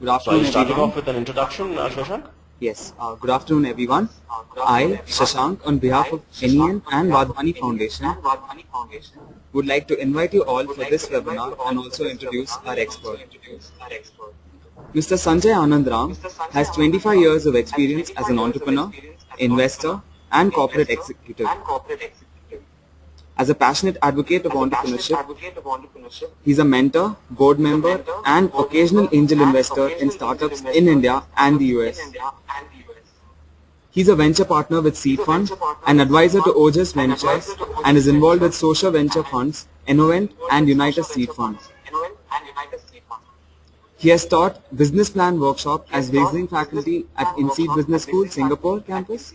Good So are you afternoon, starting everyone. off with an introduction, Shashank? Yes, good afternoon, everyone. I, Shashank, on behalf of NEN and Vadhani Foundation, would like to invite you all for this webinar and also introduce our expert. Mr. Sanjay Anandram has 25 years of experience as an entrepreneur, investor, and corporate executive. As a passionate advocate of entrepreneurship, he's a mentor, board member, and occasional angel investor in startups in India and the US. He's a venture partner with Seed Fund, an advisor to Ojas Ventures, and is involved with social venture funds, Innovent and United Seed Funds. He has taught business plan workshop as visiting faculty at INSEAD Business School, Singapore campus,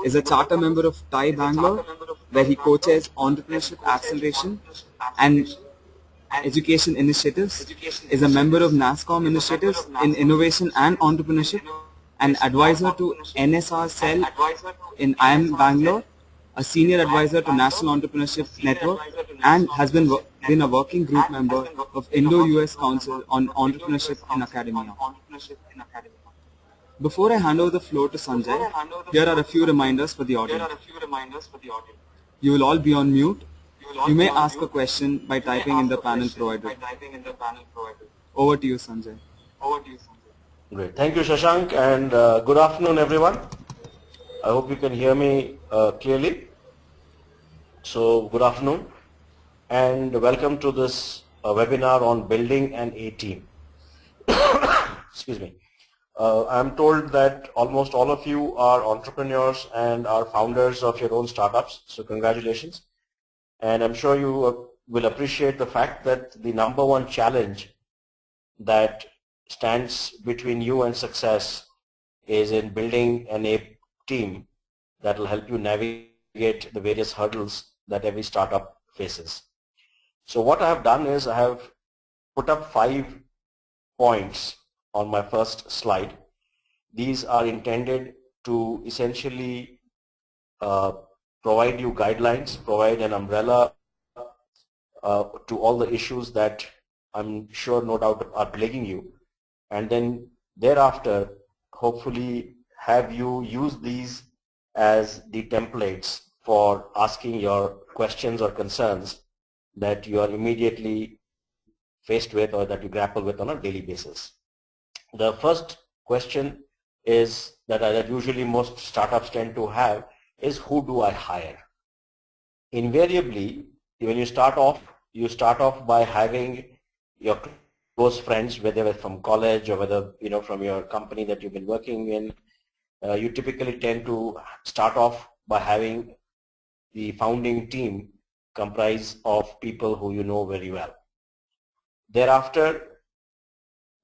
is a charter member of TiE Bangalore, where he coaches entrepreneurship acceleration and education initiatives, is a member of NASCOM initiatives in innovation and entrepreneurship, an advisor to NSR Cell in IIM Bangalore, a senior advisor to National Entrepreneurship Network, and has been a working group member of Indo-US Council on Entrepreneurship in Academia. Before I hand over the floor to Sanjay, here are a few reminders for the audience. You will all be on mute. You may ask a question by typing in the panel provided. Over to you, Sanjay. Great. Thank you, Shashank, and good afternoon, everyone. I hope you can hear me clearly. So, good afternoon, and welcome to this webinar on building an A-team. Excuse me. I'm told that almost all of you are entrepreneurs and are founders of your own startups, so congratulations. And I'm sure you will appreciate the fact that the number one challenge that stands between you and success is in building an A-team that will help you navigate the various hurdles that every startup faces. So what I have done is I have put up 5 points on my first slide. These are intended to essentially provide you guidelines, provide an umbrella to all the issues that I'm sure no doubt are plaguing you, and then thereafter hopefully have you use these as the templates for asking your questions or concerns that you are immediately faced with or that you grapple with on a daily basis. The first question is that usually most startups tend to have is, who do I hire? Invariably, when you start off by having your close friends, whether from college or whether from your company that you've been working in. You typically tend to start off by having the founding team comprise of people who you know very well. Thereafter,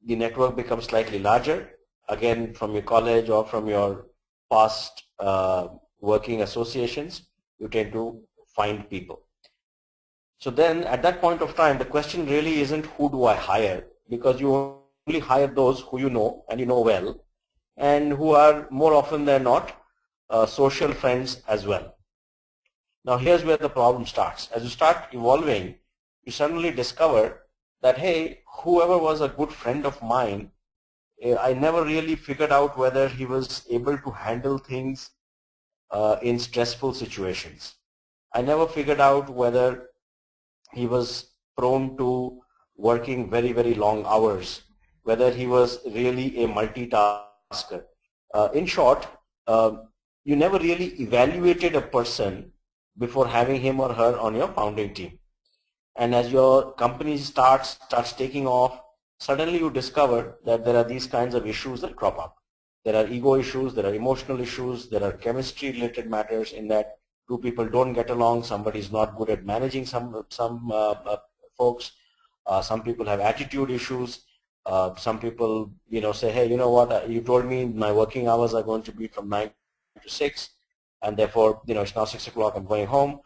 the network becomes slightly larger, again from your college or from your past working associations. You tend to find people. So then at that point of time, the question really isn't who do I hire, because you only hire those who you know and you know well, and who are more often than not social friends as well. Now here's where the problem starts. As you start evolving, you suddenly discover that, hey, whoever was a good friend of mine, I never really figured out whether he was able to handle things in stressful situations. I never figured out whether he was prone to working very, very long hours, whether he was really a multitasker. In short, you never really evaluated a person before having him or her on your founding team. And as your company starts taking off, suddenly you discover that there are these kinds of issues that crop up. There are ego issues, there are emotional issues, there are chemistry related matters in that two people don't get along, somebody is not good at managing some folks, some people have attitude issues, some people say, hey, you know what, you told me my working hours are going to be from 9 to 6, and therefore it's now 6 o'clock, I'm going home.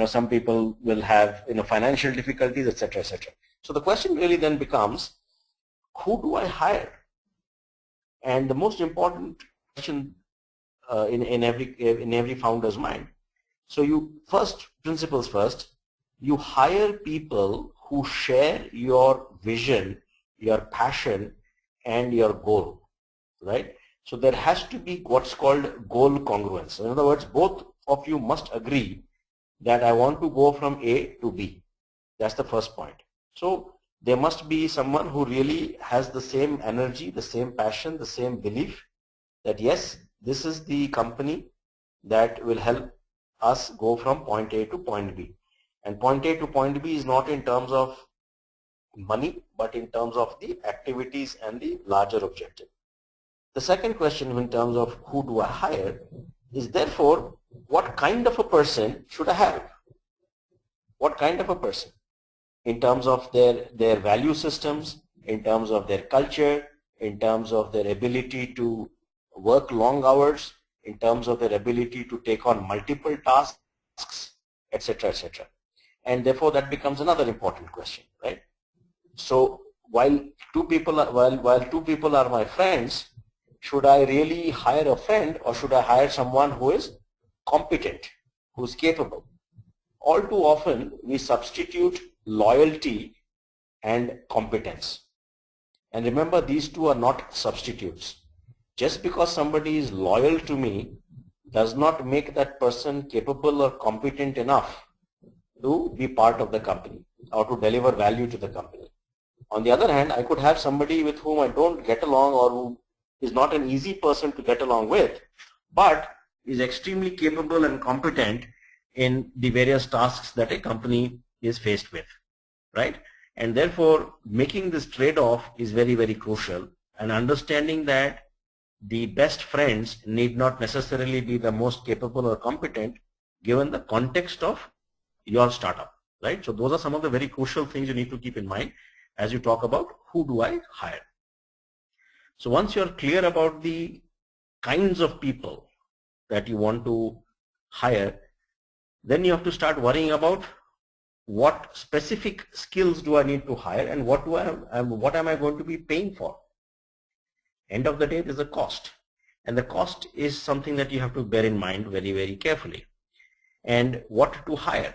Some people will have financial difficulties, etc., etc. So the question really then becomes, who do I hire? And the most important question in every founder's mind. So principles first, you hire people who share your vision, your passion, and your goal, right? So there has to be what's called goal congruence. In other words, both of you must agree that I want to go from A to B. That's the first point. So there must be someone who really has the same energy, the same passion, the same belief that yes, this is the company that will help us go from point A to point B. And point A to point B is not in terms of money, but in terms of the activities and the larger objective. The second question in terms of who do I hire is therefore, what kind of a person should I have? What kind of a person? In terms of their value systems, in terms of their culture, in terms of their ability to work long hours, in terms of their ability to take on multiple tasks, etc., etc. And therefore that becomes another important question, right? So while two people are my friends, should I really hire a friend or should I hire someone who is competent, who is capable? All too often we substitute loyalty and competence. And remember, these two are not substitutes. Just because somebody is loyal to me does not make that person capable or competent enough to be part of the company or to deliver value to the company. On the other hand, I could have somebody with whom I don't get along or who is not an easy person to get along with, but is extremely capable and competent in the various tasks that a company is faced with, right? And therefore, making this trade-off is very, very crucial, and understanding that the best friends need not necessarily be the most capable or competent given the context of your startup, right? So those are some of the very crucial things you need to keep in mind as you talk about who do I hire. So once you're clear about the kinds of people that you want to hire, then you have to start worrying about what specific skills do I need to hire and what am I going to be paying for. End of the day, there's a cost, and the cost is something that you have to bear in mind very, very carefully. And what to hire,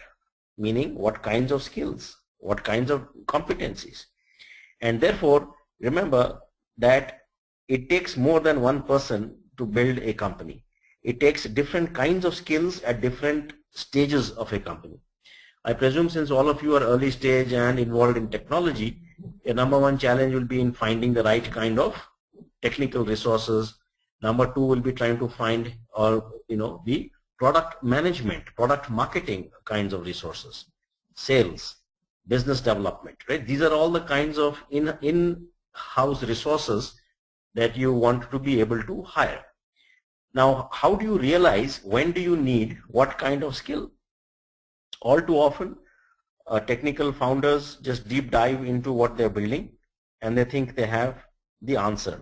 meaning what kinds of skills, what kinds of competencies. And therefore, remember that it takes more than one person to build a company. It takes different kinds of skills at different stages of a company. I presume since all of you are early stage and involved in technology, your number one challenge will be in finding the right kind of technical resources. Number two will be trying to find the product management, product marketing kinds of resources, sales, business development, right? These are all the kinds of in-house resources that you want to be able to hire. Now, how do you realize when do you need what kind of skill? All too often, technical founders just deep dive into what they're building and they think they have the answer.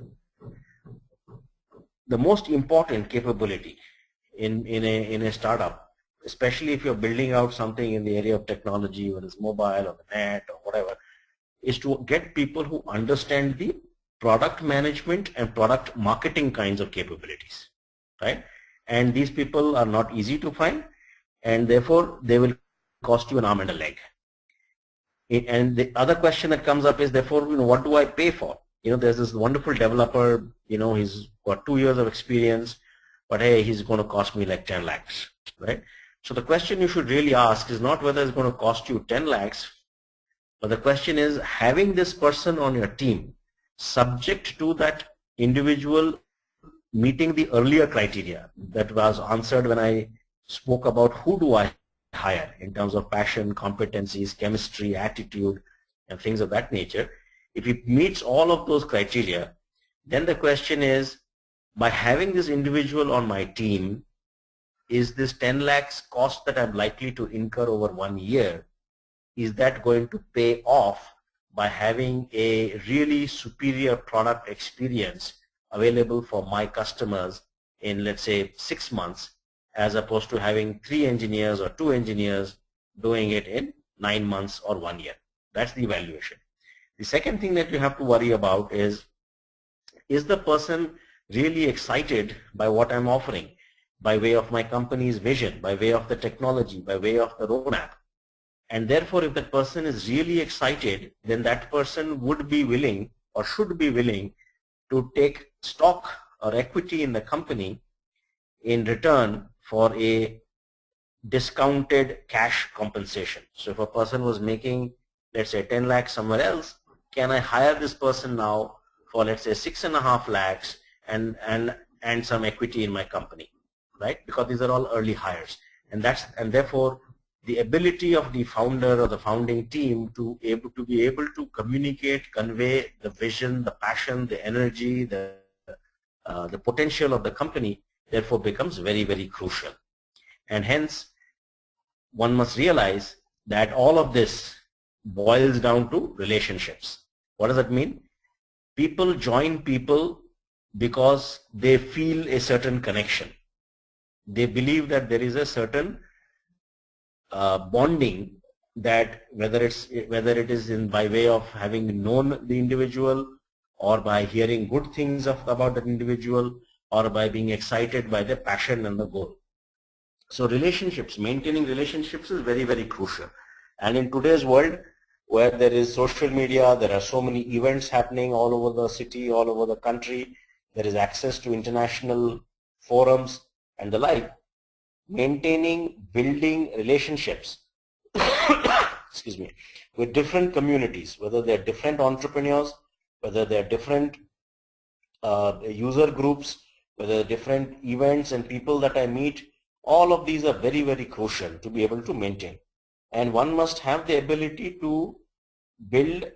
The most important capability in a startup, especially if you're building out something in the area of technology, whether it's mobile or the net or whatever, is to get people who understand the product management and product marketing kinds of capabilities, right? And these people are not easy to find, and therefore they will cost you an arm and a leg. And the other question that comes up is, therefore, what do I pay for? There's this wonderful developer, he's got 2 years of experience, but hey, he's going to cost me like 10 lakhs, right? So the question you should really ask is not whether it's going to cost you 10 lakhs, but the question is, having this person on your team, subject to that individual meeting the earlier criteria that was answered when I spoke about who do I hire in terms of passion, competencies, chemistry, attitude, and things of that nature. If it meets all of those criteria, then the question is, by having this individual on my team, is this 10 lakhs cost that I'm likely to incur over 1 year, is that going to pay off by having a really superior product experience available for my customers in, let's say, 6 months, as opposed to having 3 engineers or 2 engineers doing it in 9 months or 1 year? That's the evaluation. The second thing that you have to worry about is the person really excited by what I'm offering, by way of my company's vision, by way of the technology, by way of the roadmap? And therefore, if that person is really excited, then that person would be willing or should be willing to take stock or equity in the company in return for a discounted cash compensation. So if a person was making, let's say, 10 lakhs somewhere else, can I hire this person now for, let's say, 6.5 lakhs and some equity in my company, right? Because these are all early hires, and therefore the ability of the founder or the founding team to be able to communicate, convey the vision, the passion, the energy, the potential of the company, therefore becomes very, very crucial. And hence, one must realize that all of this boils down to relationships. What does that mean? People join people because they feel a certain connection. They believe that there is a certain bonding, that whether it is in by way of having known the individual, or by hearing good things about that individual, or by being excited by the passion and the goal. So relationships, maintaining relationships is very, very crucial. And in today's world, where there is social media, there are so many events happening all over the city, all over the country, there is access to international forums and the like, maintaining, building relationships excuse me, with different communities, whether they're different entrepreneurs, whether they're different user groups, whether different events and people that I meet, all of these are very, very crucial to be able to maintain. And one must have the ability to build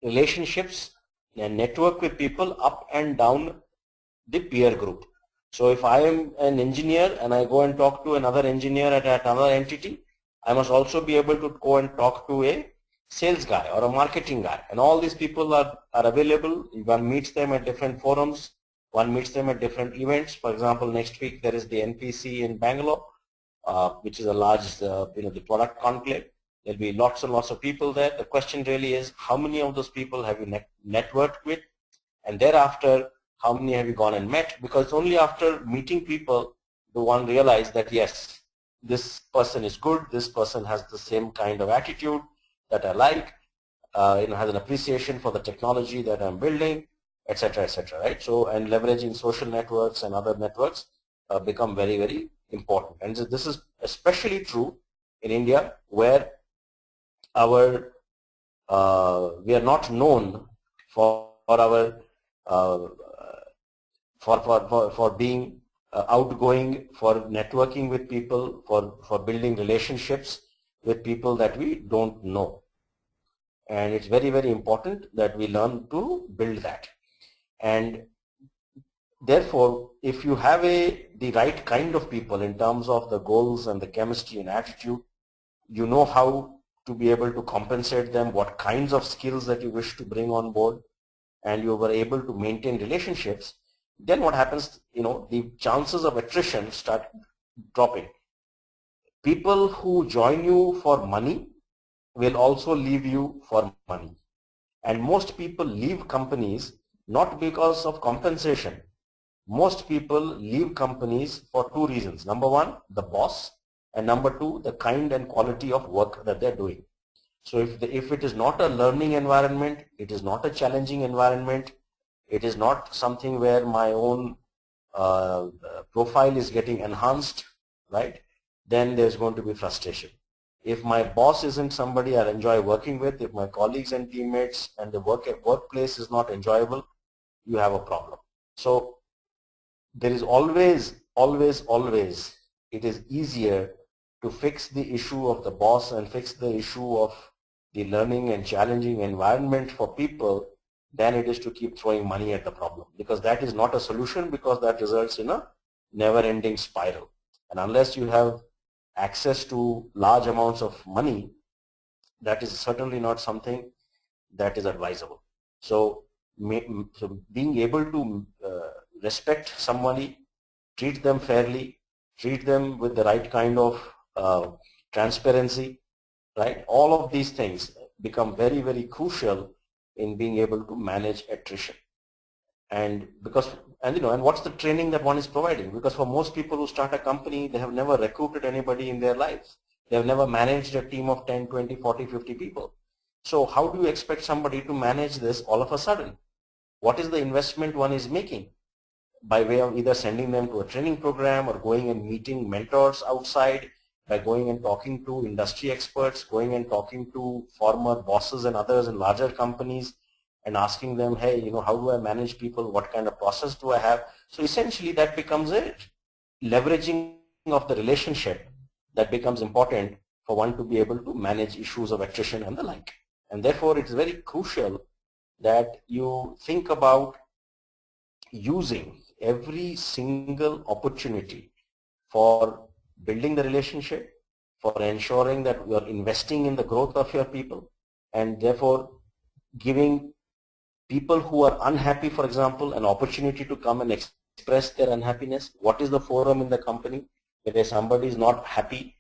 relationships and network with people up and down the peer group. So if I am an engineer and I go and talk to another engineer at another entity, I must also be able to go and talk to a sales guy or a marketing guy. And all these people are available. One meets them at different forums. One meets them at different events. For example, next week there is the NPC in Bangalore, which is a large, the product conclave. There'll be lots and lots of people there. The question really is, how many of those people have you networked with? And thereafter, how many have you gone and met? Because only after meeting people do one realize that yes, this person is good, this person has the same kind of attitude that I like, has an appreciation for the technology that I'm building, etc., right? So, and leveraging social networks and other networks become very, very important. And so this is especially true in India, where we are not known for our for being outgoing, for networking with people, for building relationships with people that we don't know. And it's very, very important that we learn to build that. And therefore, if you have the right kind of people in terms of the goals and the chemistry and attitude, you know how to be able to compensate them, what kinds of skills that you wish to bring on board, and you were able to maintain relationships, then what happens, the chances of attrition start dropping. People who join you for money will also leave you for money. And most people leave companies not because of compensation. Most people leave companies for two reasons. Number one, the boss, and number two, the kind and quality of work that they're doing. So if it is not a learning environment, it is not a challenging environment, it is not something where my own profile is getting enhanced, right, then there's going to be frustration. If my boss isn't somebody I enjoy working with, if my colleagues and teammates and the workplace is not enjoyable, you have a problem. So there is always, it is easier to fix the issue of the boss and fix the issue of the learning and challenging environment for people than it is to keep throwing money at the problem, because that is not a solution, because that results in a never-ending spiral. And unless you have access to large amounts of money, that is certainly not something that is advisable. So being able to respect somebody, treat them fairly, treat them with the right kind of transparency, right? All of these things become very, very crucial in being able to manage attrition. And what's the training that one is providing? Because for most people who start a company, they have never recruited anybody in their lives. They have never managed a team of 10, 20, 40, 50 people. So how do you expect somebody to manage this all of a sudden? What is the investment one is making? By way of either sending them to a training program or going and meeting mentors outside, by going and talking to industry experts, going and talking to former bosses and others in larger companies and asking them, hey, how do I manage people? What kind of process do I have? So essentially that becomes a leveraging of the relationship that becomes important for one to be able to manage issues of attrition and the like. And therefore it's very crucial that you think about using every single opportunity for building the relationship, for ensuring that you are investing in the growth of your people, and therefore giving people who are unhappy, for example, an opportunity to come and express their unhappiness. What is the forum in the company where somebody is not happy?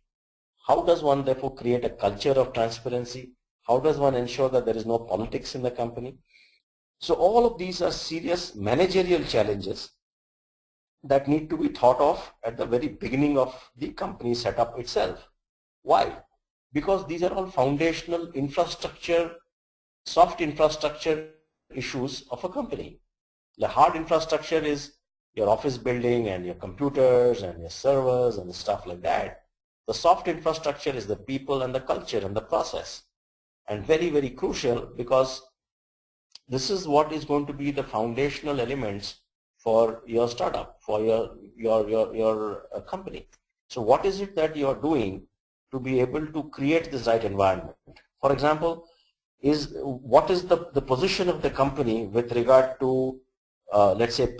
How does one therefore create a culture of transparency? How does one ensure that there is no politics in the company? So all of these are serious managerial challenges that need to be thought of at the very beginning of the company setup itself. Why? Because these are all foundational infrastructure, soft infrastructure issues of a company. The hard infrastructure is your office building and your computers and your servers and stuff like that. The soft infrastructure is the people and the culture and the process. And very, very crucial, because this is what is going to be the foundational elements for your startup, for your company. So what is it that you are doing to be able to create this right environment? For example, what is the position of the company with regard to, let's say,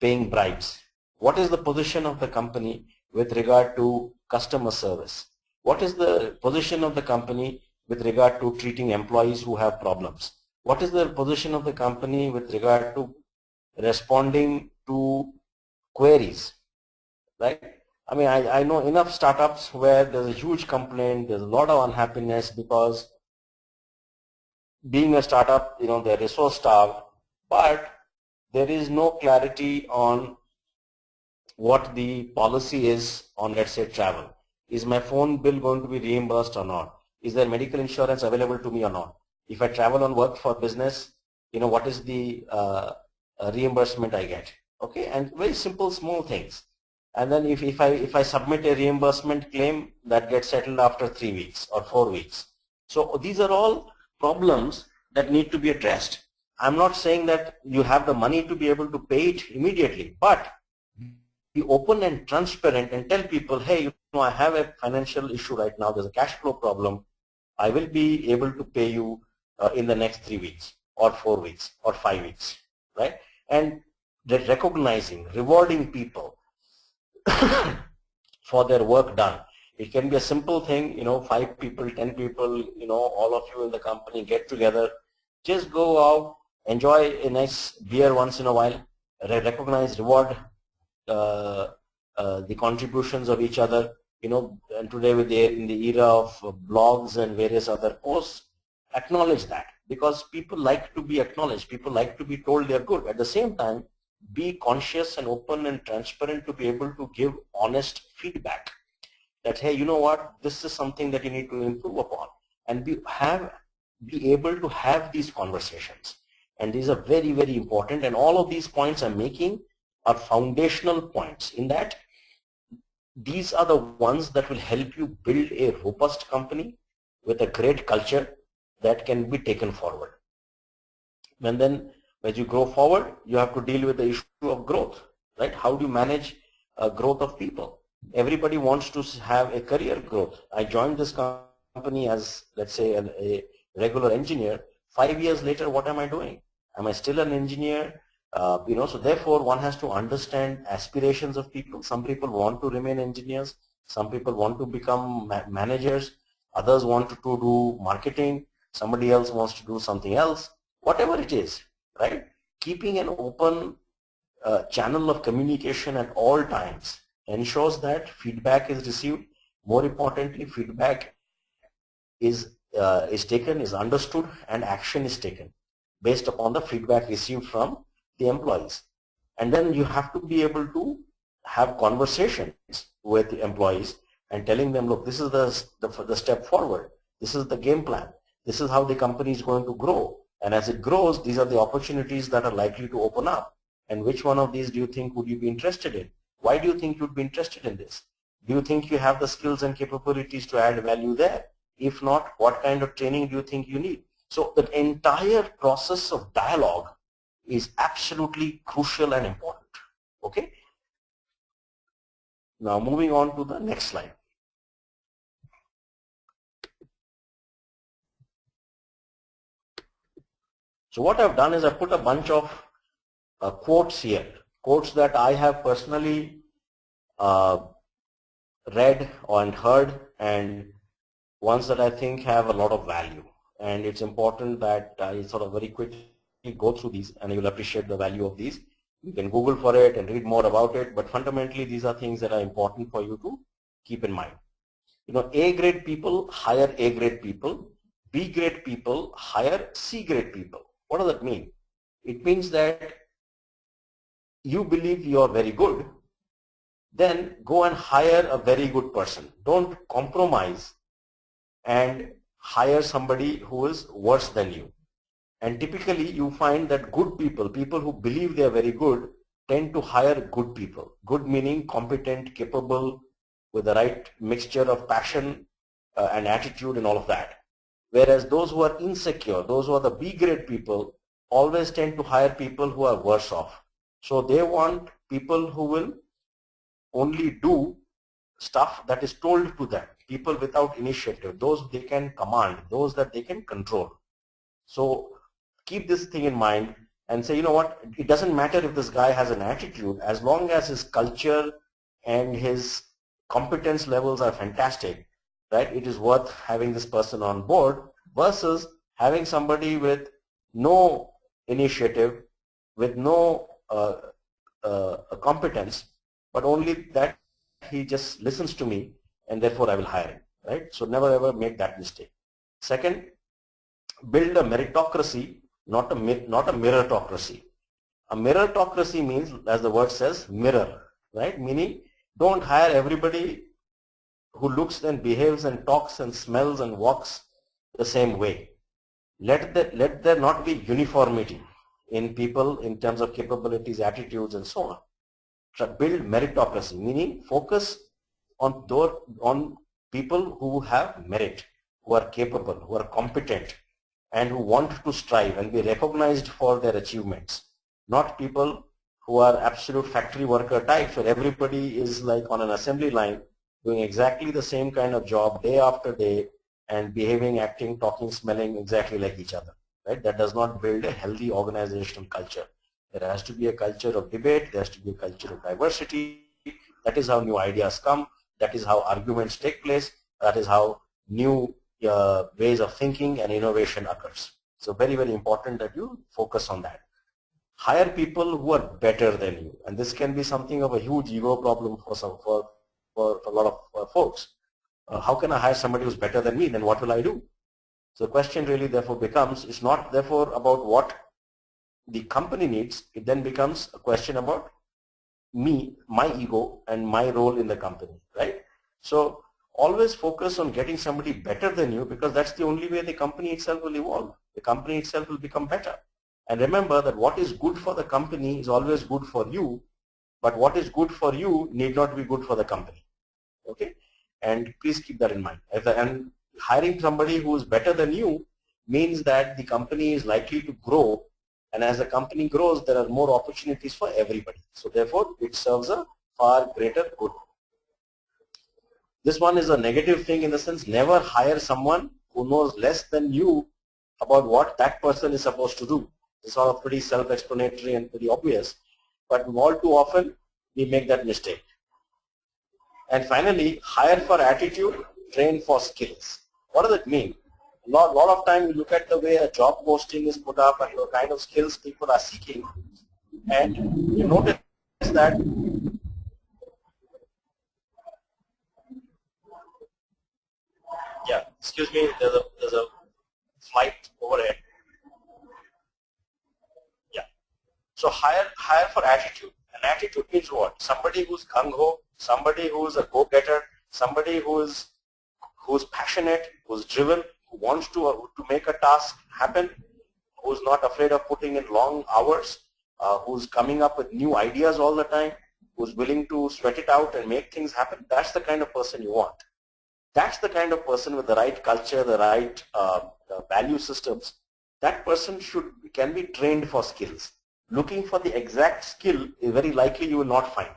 paying bribes? What is the position of the company with regard to customer service? What is the position of the company with regard to treating employees who have problems? What is the position of the company with regard to responding to queries, right? I mean, I know enough startups where there's a huge complaint, there's a lot of unhappiness because being a startup, they're resource starved, but there is no clarity on what the policy is on, let's say, travel. Is my phone bill going to be reimbursed or not? Is there medical insurance available to me or not? If I travel on work for business, what is the reimbursement I get? Okay, and very simple, small things. And then if I submit a reimbursement claim, that gets settled after 3 weeks or 4 weeks. So these are all problems that need to be addressed. I'm not saying that you have the money to be able to pay it immediately, but be open and transparent and tell people, hey, I have a financial issue right now, there's a cash flow problem. I will be able to pay you in the next 3 weeks or 4 weeks or 5 weeks, right? And recognizing, rewarding people for their work done. It can be a simple thing, 5 people, 10 people, all of you in the company get together, just go out, enjoy a nice beer once in a while, recognize, reward the contributions of each other, and today in the era of blogs and various other posts, acknowledge that, because people like to be acknowledged, people like to be told they're good. At the same time, be conscious and open and transparent to be able to give honest feedback that, hey, you know what, this is something that you need to improve upon, and be able to have these conversations. And these are very, very important, and all of these points I'm making are foundational points in that these are the ones that will help you build a robust company with a great culture that can be taken forward. And then as you grow forward, you have to deal with the issue of growth, right? How do you manage growth of people? Everybody wants to have a career growth. I joined this company as, let's say, a regular engineer. 5 years later, what am I doing? Am I still an engineer? So therefore one has to understand aspirations of people. Some people want to remain engineers, some people want to become managers, others want to do marketing, somebody else wants to do something else, whatever it is, right? Keeping an open channel of communication at all times ensures that feedback is received. More importantly, feedback is taken, is understood, and action is taken based upon the feedback received from the employees. And then you have to be able to have conversations with the employees and telling them, look, this is the step forward, this is the game plan, this is how the company is going to grow, And as it grows, these are the opportunities that are likely to open up. And which one of these do you think would you be interested in? Why do you think you'd be interested in this? Do you think you have the skills and capabilities to add value there? If not, what kind of training do you think you need? So the entire process of dialogue is absolutely crucial and important. Okay? Now moving on to the next slide. So what I've done is I've put a bunch of quotes here, quotes that I have personally read and heard, and ones that I think have a lot of value. And it's important that I sort of very quickly go through these, and you'll appreciate the value of these. You can Google for it and read more about it, but fundamentally these are things that are important for you to keep in mind. You know, A-grade people hire A-grade people, B-grade people hire C-grade people. What does that mean? It means that you believe you are very good, then go and hire a very good person. Don't compromise and hire somebody who is worse than you. And typically you find that good people, people who believe they are very good, tend to hire good people. Good meaning competent, capable, with the right mixture of passion and attitude and all of that. Whereas those who are insecure, those who are the B-grade people, always tend to hire people who are worse off. So they want people who will only do stuff that is told to them, people without initiative, those they can command, those that they can control. So keep this thing in mind and say, you know what, it doesn't matter if this guy has an attitude, as long as his culture and his competence levels are fantastic, right? It is worth having this person on board versus having somebody with no initiative, with no competence, but only that he just listens to me and therefore I will hire him, right? So never ever make that mistake. Second, build a meritocracy, not a meritocracy. A meritocracy means, as the word says, mirror, right? Meaning don't hire everybody who looks and behaves and talks and smells and walks the same way. Let there not be uniformity in people in terms of capabilities, attitudes, and so on. So build meritocracy, meaning focus on people who have merit, who are capable, who are competent, and who want to strive and be recognized for their achievements. Not people who are absolute factory worker types where everybody is like on an assembly line doing exactly the same kind of job day after day and behaving, acting, talking, smelling exactly like each other, right? That does not build a healthy organizational culture. There has to be a culture of debate, there has to be a culture of diversity. That is how new ideas come, that is how arguments take place, that is how new ways of thinking and innovation occurs. So very, very important that you focus on that. Hire people who are better than you, and this can be something of a huge ego problem for a lot of folks. How can I hire somebody who's better than me? Then what will I do? So the question really therefore becomes, it's not therefore about what the company needs, it then becomes a question about me, my ego, and my role in the company, right? So always focus on getting somebody better than you, because that's the only way the company itself will evolve. The company itself will become better. And remember that what is good for the company is always good for you, but what is good for you need not be good for the company. Okay? And please keep that in mind. And hiring somebody who is better than you means that the company is likely to grow, and as the company grows, there are more opportunities for everybody. So therefore, it serves a far greater good. This one is a negative thing in the sense, never hire someone who knows less than you about what that person is supposed to do. It's sort of pretty self-explanatory and pretty obvious, but all too often we make that mistake. And finally, hire for attitude, train for skills. What does it mean? A lot of time you look at the way a job posting is put up and the kind of skills people are seeking, and you notice that excuse me, there's a flight overhead. So hire for attitude. And attitude means what? Somebody who's gung-ho, somebody who's a go-getter, somebody who's passionate, who's driven, who wants to make a task happen, who's not afraid of putting in long hours, who's coming up with new ideas all the time, who's willing to sweat it out and make things happen, that's the kind of person you want. That's the kind of person with the right culture, the right value systems. That person can be trained for skills. Looking for the exact skill is very likely you will not find,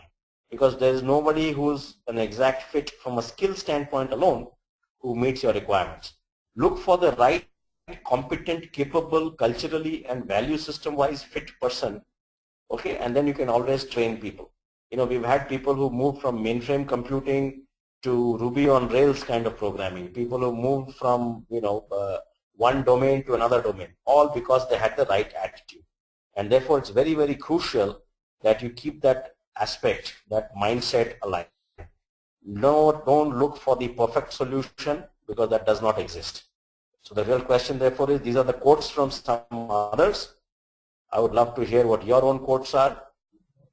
because there is nobody who's an exact fit from a skill standpoint alone who meets your requirements. Look for the right, competent, capable, culturally and value system wise fit person, okay, and then you can always train people. You know, we've had people who moved from mainframe computing to Ruby on Rails kind of programming, people who moved from, you know, one domain to another domain, all because they had the right attitude. And therefore it's very, very crucial that you keep that aspect, that mindset alive. No, don't look for the perfect solution, because that does not exist. So the real question therefore is, these are the quotes from some others. I would love to hear what your own quotes are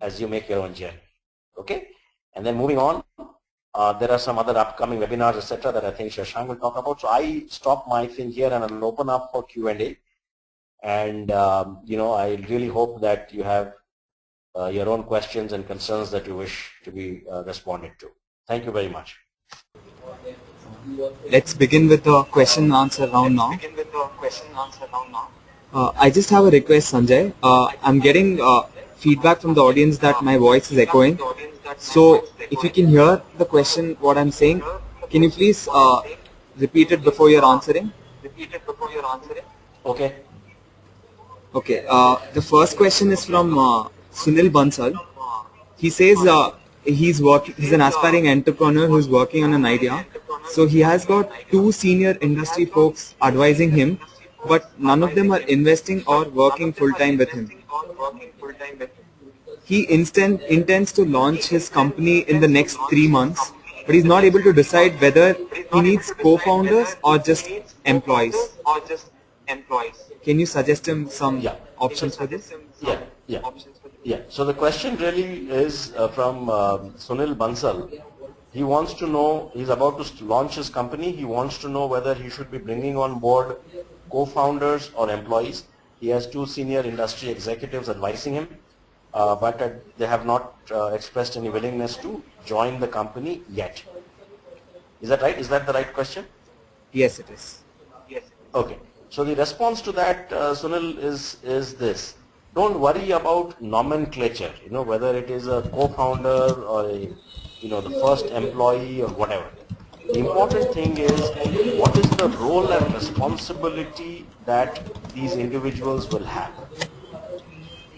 as you make your own journey. Okay? And then moving on, there are some other upcoming webinars, etc., that I think Shashank will talk about. So I stop my thing here and I'll open up for Q&A. And you know, I really hope that you have your own questions and concerns that you wish to be responded to. Thank you very much. Let's begin with the question and answer round now. I just have a request, Sanjay. I'm getting feedback from the audience that my voice is echoing. So if you can hear the question, what I'm saying, can you please repeat it before you're answering? Okay. Okay. The first question is from Sunil Bansal. He says he's an aspiring entrepreneur who's working on an idea. So he has got 2 senior industry folks advising him, but none of them are investing or working full-time with him. He intends to launch his company in the next 3 months, but he's not able to decide whether he needs co-founders or just employees. Can you suggest him some options for this? Yeah. So the question really is from Sunil Bansal. He wants to know, he's about to launch his company. He wants to know whether he should be bringing on board co-founders or employees. He has 2 senior industry executives advising him, but they have not expressed any willingness to join the company yet. Is that right? Is that the right question? Yes, it is. Okay. So the response to that, Sunil, is this. Don't worry about nomenclature, you know, whether it is a co-founder or a, you know, the first employee or whatever. The important thing is, what is the role and responsibility that these individuals will have?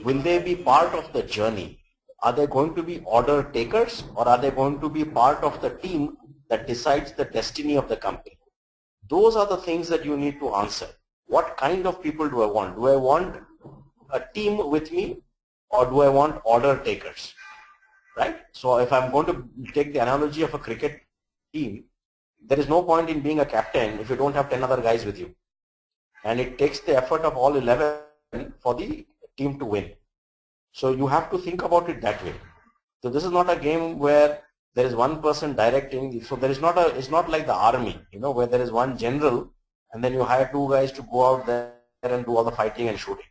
Will they be part of the journey? Are they going to be order takers, or are they going to be part of the team that decides the destiny of the company? Those are the things that you need to answer. What kind of people do I want? Do I want a team with me, or do I want order takers? Right? So if I'm going to take the analogy of a cricket team, there is no point in being a captain if you don't have 10 other guys with you. And it takes the effort of all 11 for the team to win. So you have to think about it that way. So this is not a game where there is one person directing. So there is not it's not like the army, you know, where there is one general and then you hire 2 guys to go out there and do all the fighting and shooting.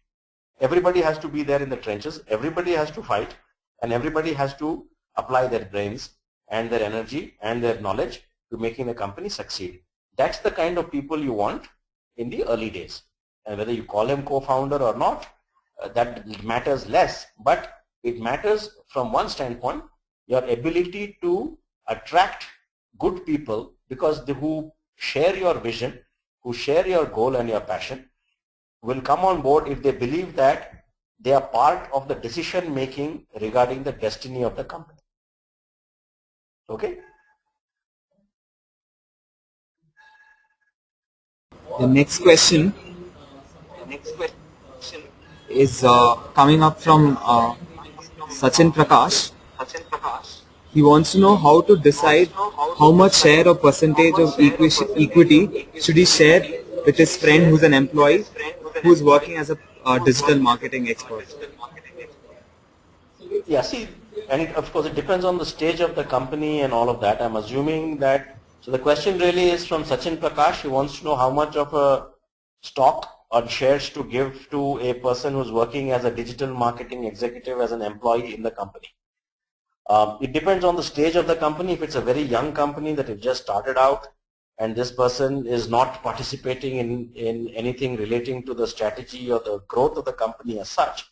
Everybody has to be there in the trenches. Everybody has to fight, and everybody has to apply their brains and their energy and their knowledge to making the company succeed. That's the kind of people you want in the early days. And whether you call him co-founder or not, that matters less, but it matters from one standpoint, your ability to attract good people, because who share your vision, who share your goal and your passion, will come on board if they believe that they are part of the decision making regarding the destiny of the company. Okay? The next question is coming up from Sachin Prakash. He wants to know how to decide how much share or percentage of equity should he share with his friend who's an employee who is working as a digital marketing expert. Yeah, see, and of course it depends on the stage of the company and all of that. I'm assuming that, so the question really is from Sachin Prakash. He wants to know how much of a stock on shares to give to a person who's working as a digital marketing executive as an employee in the company. It depends on the stage of the company. If it's a very young company that have just started out and this person is not participating in anything relating to the strategy or the growth of the company as such,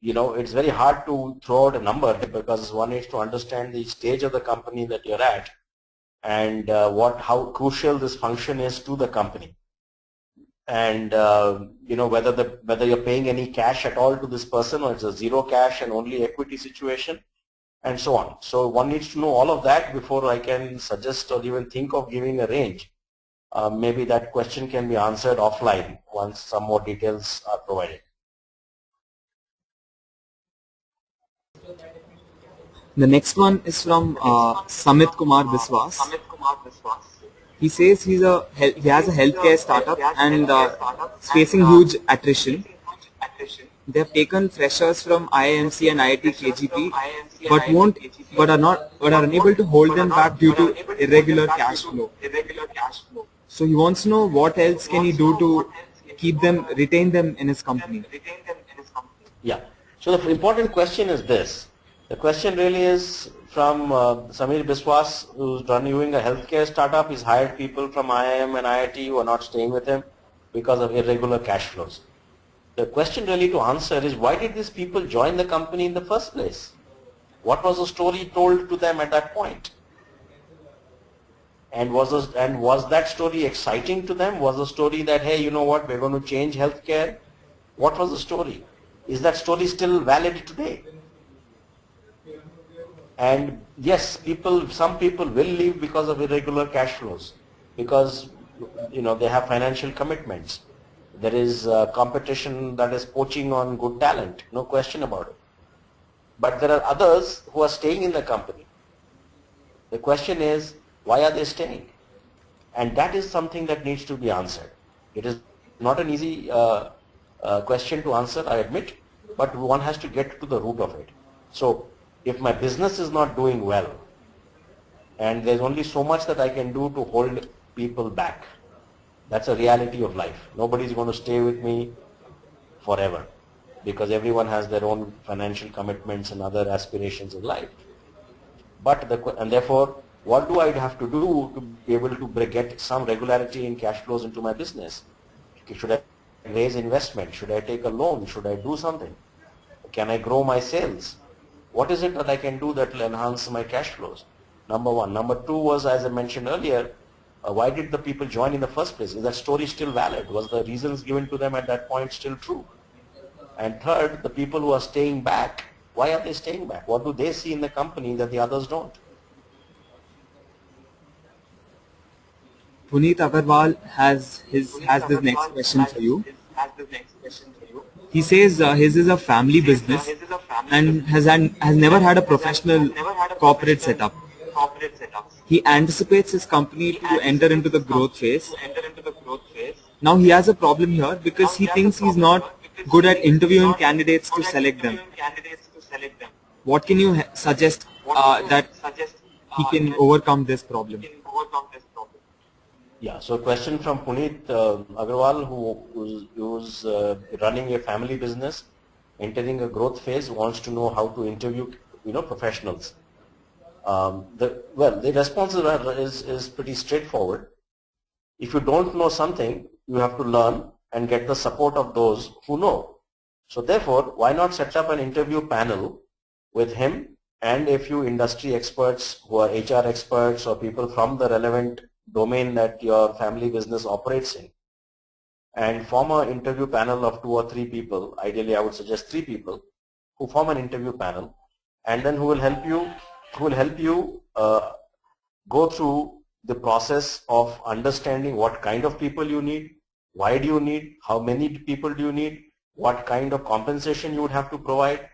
it's very hard to throw out a number because one needs to understand the stage of the company that you're at and how crucial this function is to the company. And whether you're paying any cash at all to this person or it's a zero cash and only equity situation and so on. So one needs to know all of that before I can suggest or even think of giving a range. Maybe that question can be answered offline once some more details are provided. The next one is from Samit Kumar Biswas. He says he has a healthcare startup and is facing huge attrition. They have taken freshers from IIMC and IIT KGP, but are unable to hold them back due to irregular cash flow. So he wants to know what else can he do to retain them in his company. Yeah. So the important question is this. The question really is from Samir Biswas, who's running a healthcare startup. He's hired people from IIM and IIT who are not staying with him because of irregular cash flows. The question really to answer is, why did these people join the company in the first place? What was the story told to them at that point? And was that story exciting to them? Was the story that, hey, you know what, we're going to change healthcare? What was the story? Is that story still valid today? And yes, some people will leave because of irregular cash flows, because they have financial commitments. There is competition that is poaching on good talent, no question about it. But there are others who are staying in the company. The question is, why are they staying? And that is something that needs to be answered. It is not an easy question to answer, I admit, but one has to get to the root of it. So if my business is not doing well and there's only so much that I can do to hold people back, that's a reality of life. Nobody's going to stay with me forever because everyone has their own financial commitments and other aspirations in life. And therefore, what do I have to do to be able to get some regularity in cash flows into my business? Should I raise investment? Should I take a loan? Should I do something? Can I grow my sales? What is it that I can do that will enhance my cash flows? Number one. Number two was, as I mentioned earlier, why did the people join in the first place? Is that story still valid? Was the reasons given to them at that point still true? And third, the people who are staying back, why are they staying back? What do they see in the company that the others don't? Puneet Agarwal has this next question for you. He says his is a family business and has never had a professional corporate setup. He anticipates his company to enter into the growth phase. Now he has a problem here because he thinks he's not good at interviewing candidates to select them. What can you suggest that he can overcome this problem? Yeah, so question from Puneet Agarwal, who's running a family business, entering a growth phase, wants to know how to interview professionals. The response is pretty straightforward. If you don't know something, you have to learn and get the support of those who know. So therefore, why not set up an interview panel with him and a few industry experts who are HR experts or people from the relevant domain that your family business operates in, and form an interview panel of 2 or 3 people. Ideally, I would suggest 3 people who form an interview panel, and then who will help you go through the process of understanding what kind of people you need, why do you need, how many people do you need, what kind of compensation you would have to provide,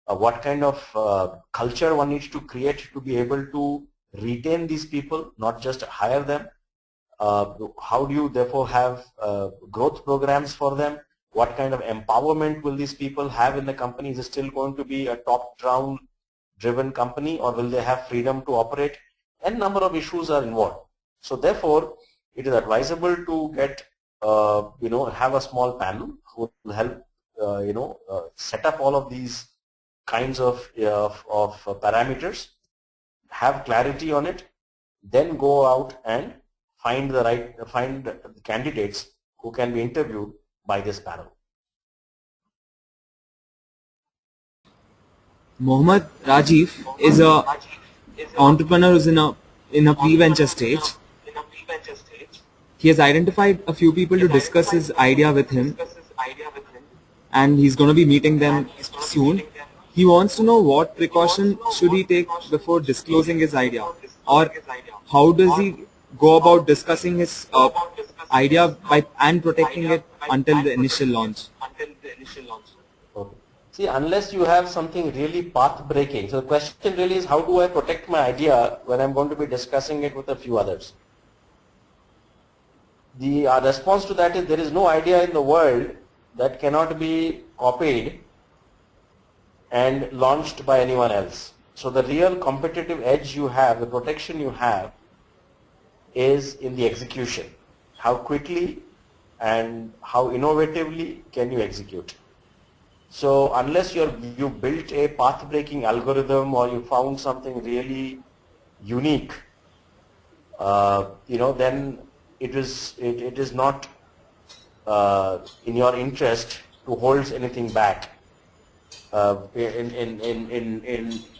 what kind of culture one needs to create to be able to retain these people, not just hire them. How do you therefore have growth programs for them? What kind of empowerment will these people have in the company? Is it still going to be a top-down driven company, or will they have freedom to operate? And number of issues are involved. So therefore, it is advisable to get have a small panel who will help set up all of these kinds of parameters, have clarity on it, then go out and find the candidates who can be interviewed by this panel. Mohammad Rajiv is a entrepreneur who's in a pre-venture stage. He has identified a few people to discuss his idea with him, and he's going to be meeting them soon. He wants to know what precaution should he take before disclosing his idea, or how does he go about discussing his idea and protecting it until the initial launch. Okay. See, unless you have something really path-breaking, so the question really is, how do I protect my idea when I'm going to be discussing it with a few others? The response to that is, there is no idea in the world that cannot be copied and launched by anyone else. So the real competitive edge you have, the protection you have, is in the execution. How quickly and how innovatively can you execute? So unless you built a path-breaking algorithm or you found something really unique, then it is not in your interest to hold anything back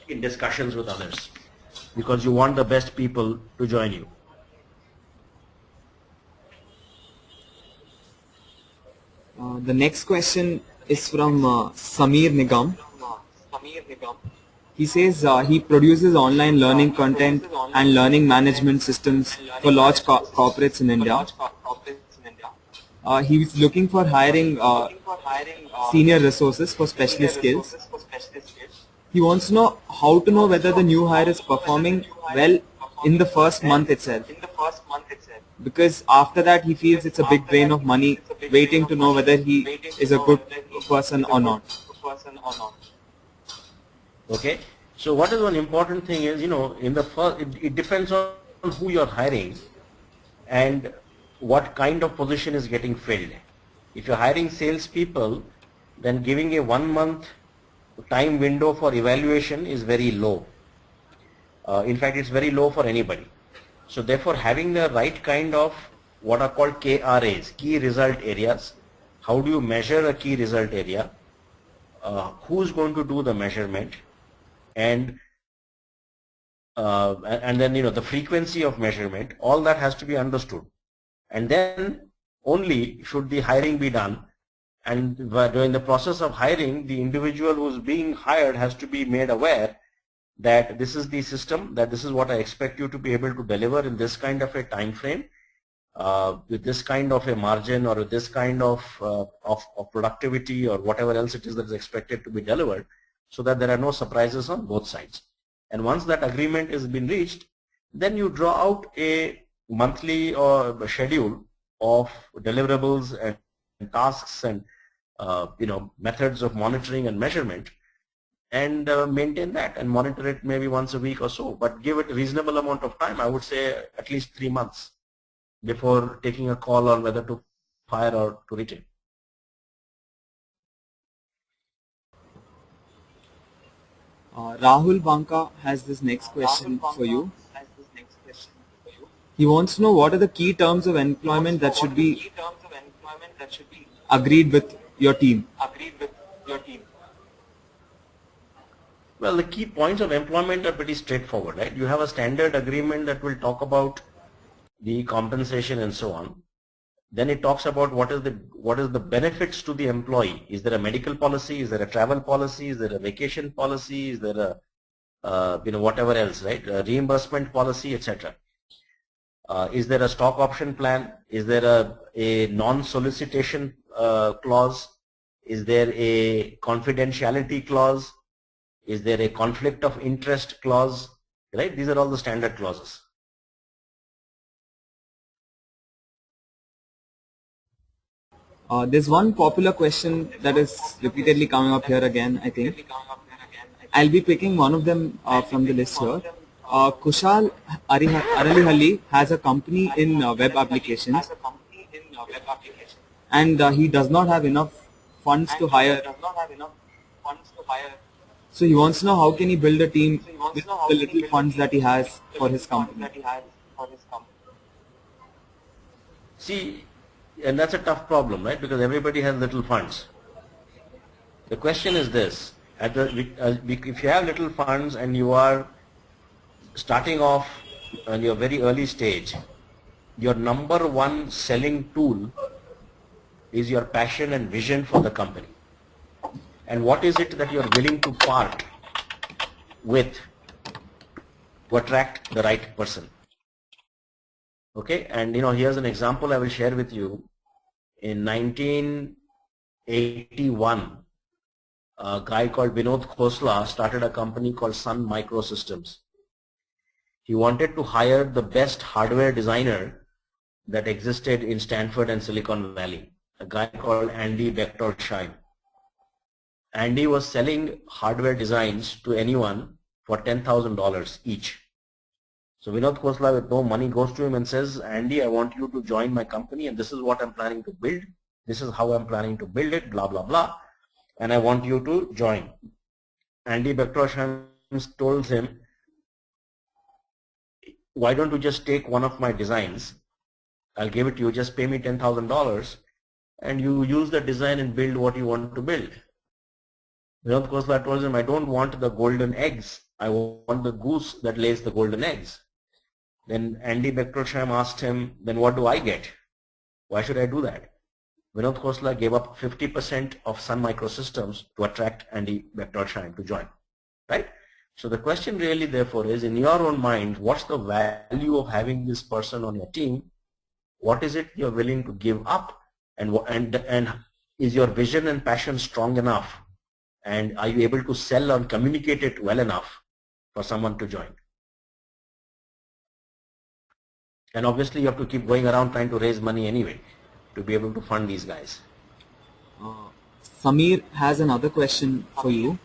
in discussions with others, because you want the best people to join you. The next question is from Samir Nigam. He says he produces online learning content and learning management systems for large corporates in India. He is looking for hiring senior resources for specialist skills. He wants to know how to know whether the new hire is performing well in the first month itself. Because after that he feels it's a big drain of money waiting to know whether he is a good person or not. Okay, so what is one important thing is, in the first, it depends on who you're hiring and what kind of position is getting filled. If you're hiring salespeople, then giving a 1 month time window for evaluation is very low. In fact, it's very low for anybody. So therefore, having the right kind of what are called KRAs, key result areas. How do you measure a key result area? Who's going to do the measurement? And then the frequency of measurement, all that has to be understood. And then only should the hiring be done. And during the process of hiring, the individual who's being hired has to be made aware that this is the system, that this is what I expect you to be able to deliver in this kind of a time frame, with this kind of a margin, or with this kind of productivity, or whatever else it is that is expected to be delivered, so that there are no surprises on both sides. And once that agreement has been reached, then you draw out a monthly or schedule of deliverables and tasks and methods of monitoring and measurement, and maintain that and monitor it maybe once a week or so, but give it a reasonable amount of time. I would say at least 3 months before taking a call on whether to fire or to retain. Rahul Banka has this next question for you. He wants to know what are the key terms of employment that should be agreed with your team. Well, the key points of employment are pretty straightforward, right? You have a standard agreement that will talk about the compensation and so on. Then it talks about what is the benefits to the employee. Is there a medical policy? Is there a travel policy? Is there a vacation policy? Is there a whatever else, right? A reimbursement policy, etc. Is there a stock option plan? Is there a non-solicitation clause? Is there a confidentiality clause? Is there a conflict of interest clause? Right? These are all the standard clauses. There's one popular question that is repeatedly coming up here again, I think. I'll be picking one of them from the list here. Kushal Aralihalli has a company in web applications. and he does not have enough funds to hire. So he wants to know how can he build a team with the little funds that he has for his company. See, and that's a tough problem, right? Because everybody has little funds. The question is this: if you have little funds and you are starting off on your very early stage, your number one selling tool is your passion and vision for the company. And what is it that you're willing to part with to attract the right person? Okay, and here's an example I will share with you. In 1981, a guy called Vinod Khosla started a company called Sun Microsystems. He wanted to hire the best hardware designer that existed in Stanford and Silicon Valley, a guy called Andy Bechtolsheim. Andy was selling hardware designs to anyone for $10,000 each. So Vinod Khosla with no money goes to him and says, Andy, I want you to join my company and this is what I'm planning to build. This is how I'm planning to build it, blah, blah, blah. And I want you to join. Andy Bechtolsheim told him, why don't you just take one of my designs? I'll give it to you, just pay me $10,000 and you use the design and build what you want to build. Vinod Khosla told him, I don't want the golden eggs. I want the goose that lays the golden eggs. Then Andy Bechtolsheim asked him, then what do I get? Why should I do that? Vinod Khosla gave up 50% of Sun Microsystems to attract Andy Bechtolsheim to join, right? So the question really therefore is, in your own mind, what's the value of having this person on your team? What is it you're willing to give up? And is your vision and passion strong enough? And are you able to sell and communicate it well enough for someone to join? And obviously you have to keep going around trying to raise money anyway to be able to fund these guys. Samir has another question for you.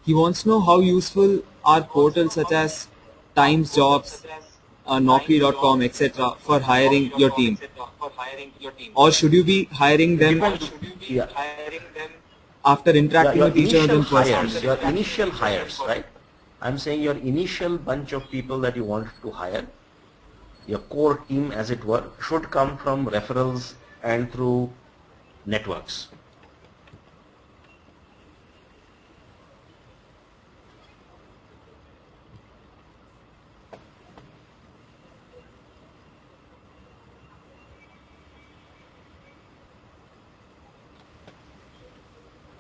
He wants to know how useful are portals such as Times Jobs, Naukri.com, etc. for hiring your team? Or should you be hiring them after interacting with each other in person? Your initial hires, right? I'm saying your initial bunch of people that you want to hire, your core team as it were, should come from referrals and through networks.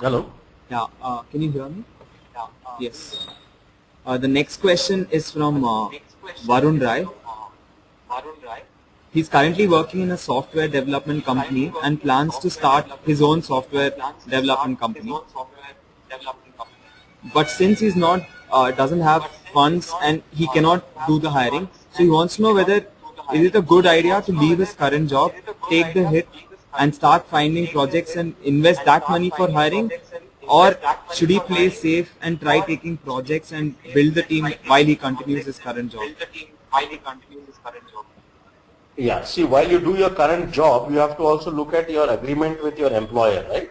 Hello? Yeah, can you hear me? Yes. The next question is from Varun Rai. He's currently working in a software development company and plans to start his own software development company. But since he's not doesn't have funds and he cannot do the hiring, so he wants to know whether is it a good idea to leave his current job, take the hit and start finding projects and invest that money for hiring, or should he play safe and try taking projects and build the team while he continues his current job? Yeah, see, while you do your current job, you have to also look at your agreement with your employer, right?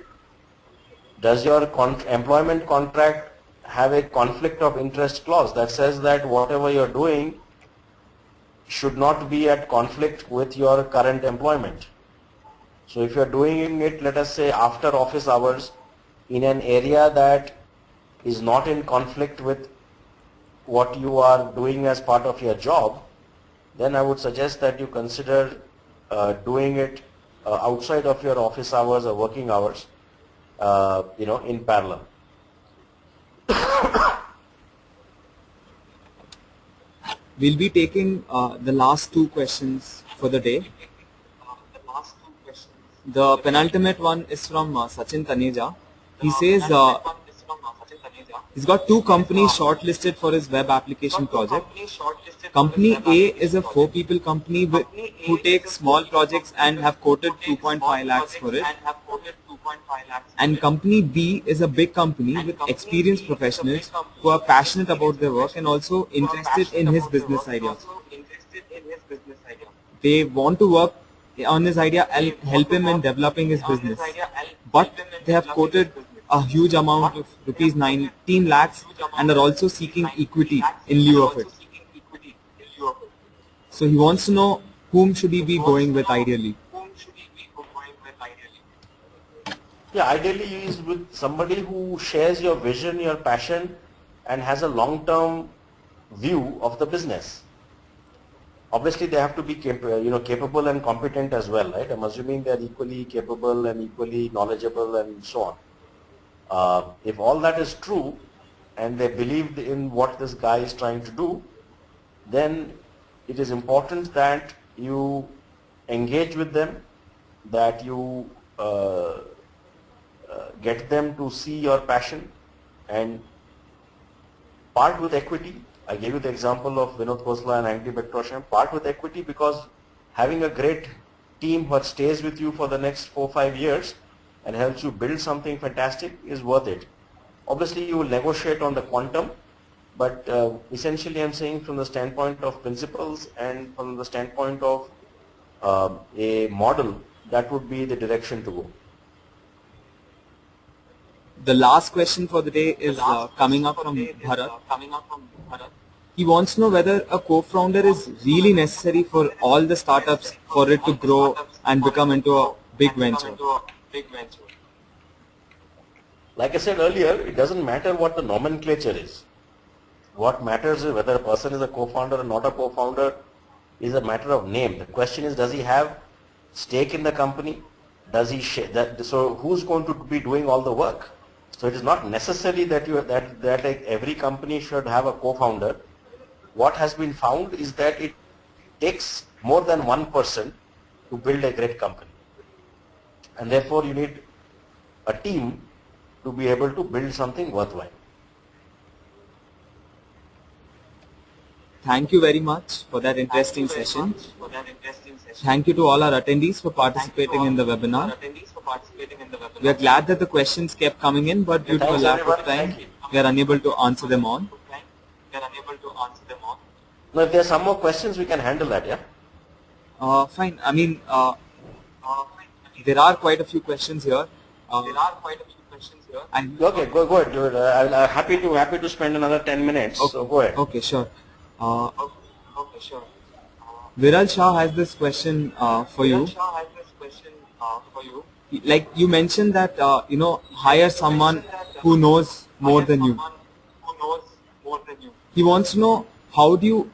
Does your employment contract have a conflict of interest clause that says that whatever you're doing should not be at conflict with your current employment? So if you're doing it, let us say, after office hours in an area that is not in conflict with what you are doing as part of your job, then I would suggest that you consider doing it outside of your office hours or working hours, in parallel. We'll be taking the last two questions for the day. The penultimate one is from Sachin Taneja. He says he's got two companies shortlisted for his web application project. Company A is a 4-people company who takes small projects and have quoted 2.5 lakhs for it. And company B is a big company with experienced professionals who are passionate about their work and also interested in his business idea. They want to work on his idea. I'll help him in developing his business. But they have quoted a huge amount of rupees 19 lakhs and are also seeking equity in lieu of it. So he wants to know whom should he be going with ideally. Yeah, ideally he is with somebody who shares your vision, your passion, and has a long-term view of the business. Obviously, they have to be capable and competent as well, right? I'm assuming they are equally capable and equally knowledgeable and so on. If all that is true, and they believe in what this guy is trying to do, then it is important that you engage with them, that you get them to see your passion and part with equity. I gave you the example of Vinod Khosla and Andy Bektosham. Part with equity, because having a great team that stays with you for the next 4-5 years and helps you build something fantastic is worth it. Obviously, you will negotiate on the quantum, but essentially I'm saying from the standpoint of principles and from the standpoint of a model, that would be the direction to go. The last question for the day is coming up from Bharat. He wants to know whether a co-founder is really necessary for all the startups for it to grow and become into a big venture. Like I said earlier, it doesn't matter what the nomenclature is. What matters is whether a person is a co-founder or not a co-founder is a matter of name. The question is, does he have stake in the company? Does he share that? So who's going to be doing all the work? So it is not necessary that every company should have a co-founder. What has been found is that it takes more than one person to build a great company, and therefore you need a team to be able to build something worthwhile. Thank you very much for that interesting session. Thank you to all our attendees for participating in the webinar. We are glad that the questions kept coming in, but due to a lack of time, we are unable to answer them all. Now, if there are some more questions, we can handle that, yeah? Fine. I mean, there are quite a few questions here. And Okay, go ahead. Do it. I'm happy to spend another 10 minutes. Okay. So go ahead. Okay, sure. Viral Shah has this question for you. Like you mentioned that hire someone who knows more than you. He wants to know, how do you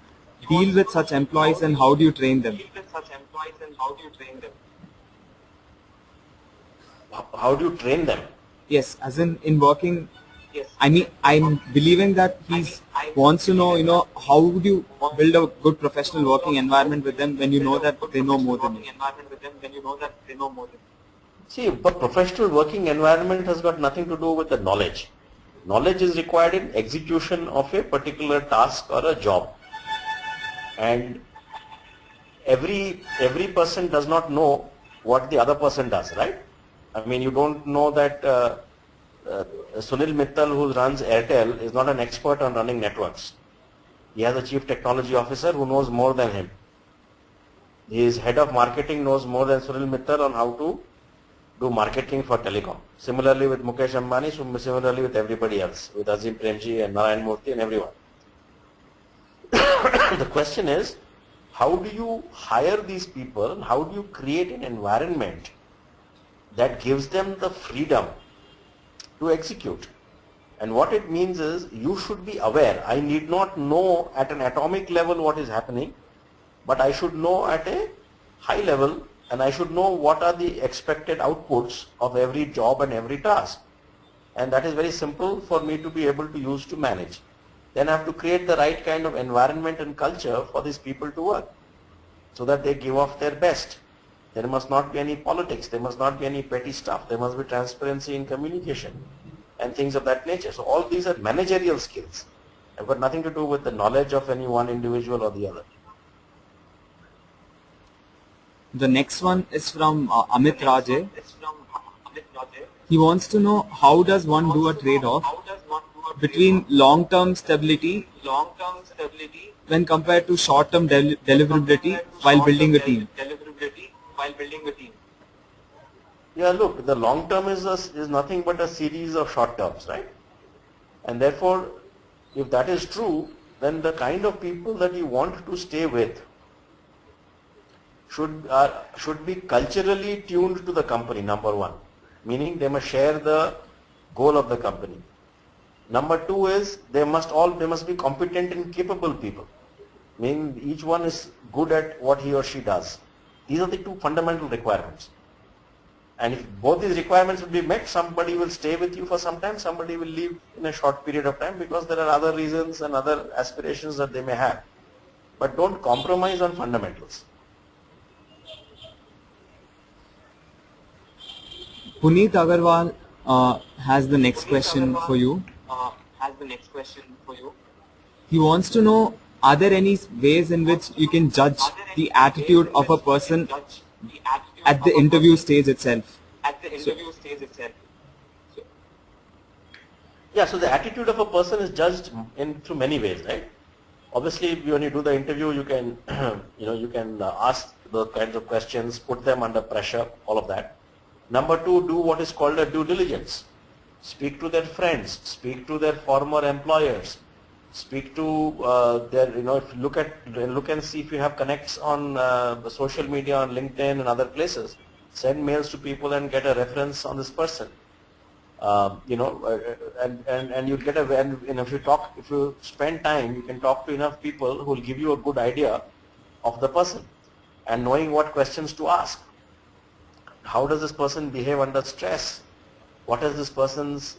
deal with such employees and how do you train them? How do you train them? Yes, as in working. I mean, I'm believing that he wants to know, how would you build a good professional working environment with them when you know that they know more than you? See, but professional working environment has got nothing to do with the knowledge. Knowledge is required in execution of a particular task or a job. And every person does not know what the other person does, right? I mean, you don't know that Sunil Mittal, who runs Airtel, is not an expert on running networks. He has a chief technology officer who knows more than him. His head of marketing knows more than Sunil Mittal on how to do marketing for telecom. Similarly with Mukesh Ambani, similarly with everybody else, with Azim Premji and Narayan Murthy and everyone. The question is, how do you hire these people? How do you create an environment that gives them the freedom to execute? And what it means is, you should be aware. I need not know at an atomic level what is happening, but I should know at a high level, and I should know what are the expected outputs of every job and every task. And that is very simple for me to be able to use to manage. Then I have to create the right kind of environment and culture for these people to work, so that they give off their best. There must not be any politics, there must not be any petty stuff, there must be transparency in communication and things of that nature. So all these are managerial skills. They've got nothing to do with the knowledge of any one individual or the other. The next one is from Amit Raje. He wants to know, how does one do a trade-off between long-term stability when compared to short-term deliverability while building a team? Yeah, look, the long term is nothing but a series of short terms, right? And therefore, if that is true, then the kind of people that you want to stay with should be culturally tuned to the company, number one, meaning they must share the goal of the company. Number two is they must be competent and capable people, meaning each one is good at what he or she does. These are the two fundamental requirements. And if both these requirements will be met, somebody will stay with you for some time, somebody will leave in a short period of time because there are other reasons and other aspirations that they may have. But don't compromise on fundamentals. Puneet Agarwal has the next question for you. He wants to know, are there any ways in which you can judge the attitude of a person at the interview stage itself? Yeah, so the attitude of a person is judged through many ways, right? Obviously, when you do the interview, you can, you can ask the kinds of questions, put them under pressure, all of that. Number two, do what is called a due diligence. Speak to their friends, speak to their former employers, speak to their, if you look and see if you have connects on the social media, on LinkedIn and other places. Send mails to people and get a reference on this person. And you'll get if you spend time, you can talk to enough people who will give you a good idea of the person and knowing what questions to ask. How does this person behave under stress? What has this person's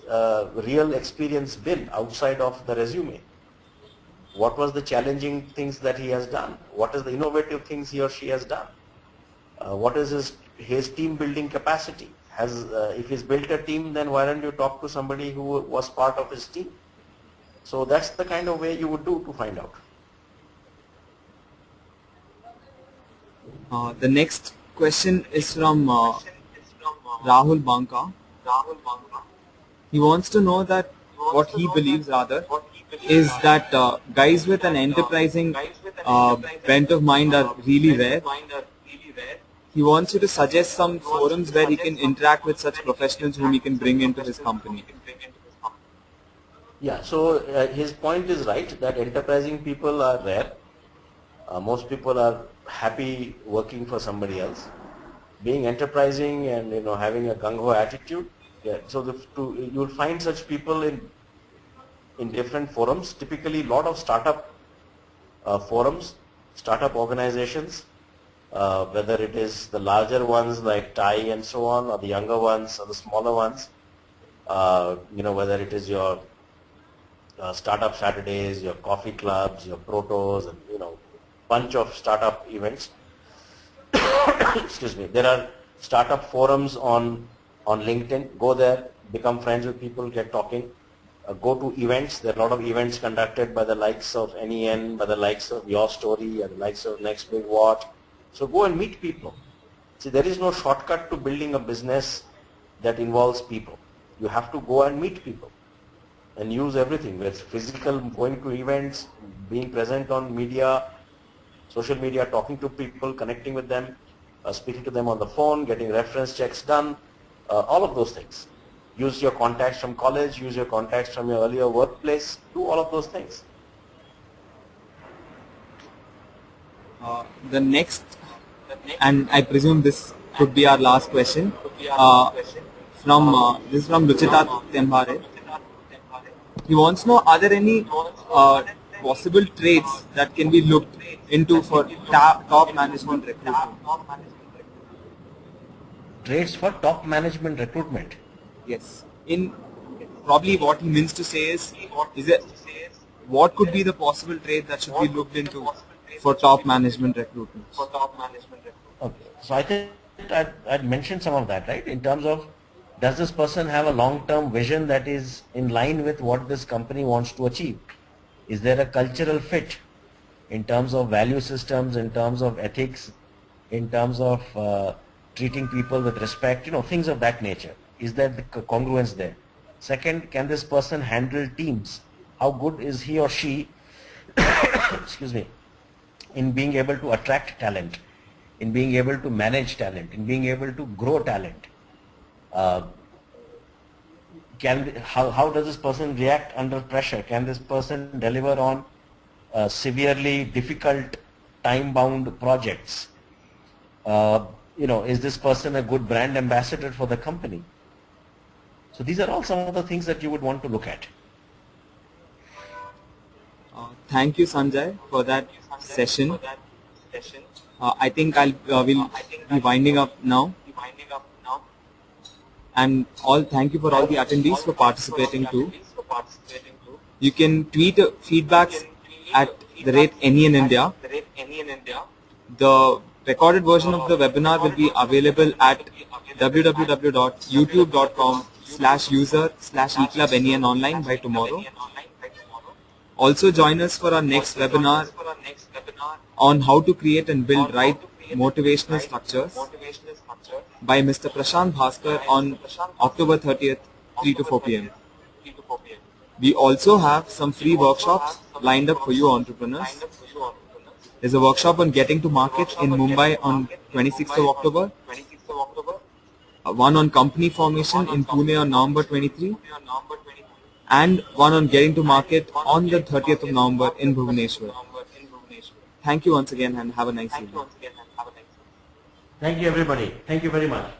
real experience been outside of the resume? What was the challenging things that he has done? What is the innovative things he or she has done? What is his team building capacity? If he's built a team, then why don't you talk to somebody who was part of his team? So that's the kind of way you would do to find out. The next question is from Rahul Banka. He wants to know that what he believes is that guys with an enterprising bent of mind are really rare. He wants you to suggest some forums where he can interact with such professionals whom he can bring into his company. Yeah, so his point is right that enterprising people are rare. Most people are happy working for somebody else. Being enterprising and having a gung-ho attitude, yeah. So you'll find such people in different forums. Typically, a lot of startup forums, startup organizations. Whether it is the larger ones like TiE and so on, or the younger ones, or the smaller ones, whether it is your startup Saturdays, your coffee clubs, your protos, and bunch of startup events. Excuse me. There are startup forums on LinkedIn. Go there, become friends with people, get talking. Go to events. There are a lot of events conducted by the likes of NEN, by the likes of Your Story, and the likes of Next Big Watch. So go and meet people. See, there is no shortcut to building a business that involves people. You have to go and meet people and use everything, whether it's physical, going to events, being present on media, social media, talking to people, connecting with them, speaking to them on the phone, getting reference checks done, all of those things. Use your contacts from college, use your contacts from your earlier workplace, do all of those things. The next, and I presume this could be our last question, this is from Ruchita Tembhare. He wants to know, are there any possible traits that can be looked into for top management recruitment? Traits for top management recruitment? Yes. Probably what he means to say is what could be the possible trait that should be looked into for top management recruitment? Okay. So I think I'd mentioned some of that, right? In terms of, does this person have a long-term vision that is in line with what this company wants to achieve? Is there a cultural fit in terms of value systems, in terms of ethics, in terms of treating people with respect, things of that nature? Is there the congruence there? Second, can this person handle teams? How good is he or she excuse me, in being able to attract talent? in being able to manage talent, in being able to grow talent. How does this person react under pressure? Can this person deliver on severely difficult time-bound projects? Is this person a good brand ambassador for the company? So these are all some of the things that you would want to look at. Thank you, Sanjay, for that session. I think will be winding up now. And thank you for all the attendees for participating too. You can tweet feedbacks at @NENindia. The recorded version of the webinar will be available at www.youtube.com/user/eClubNEN online by tomorrow. Also join us for our next webinar on how to create and build right motivational structures by Mr. Prashant Bhaskar on October 30th, 3 to 4 p.m. We also have some free workshops lined up for you entrepreneurs. There's a workshop on getting to market in Mumbai on 26th of October, one on company formation in Pune on November 23, and one on getting to market on the 30th of November in Bhubaneswar. Thank you once again and have a nice evening. Thank you everybody. Thank you very much.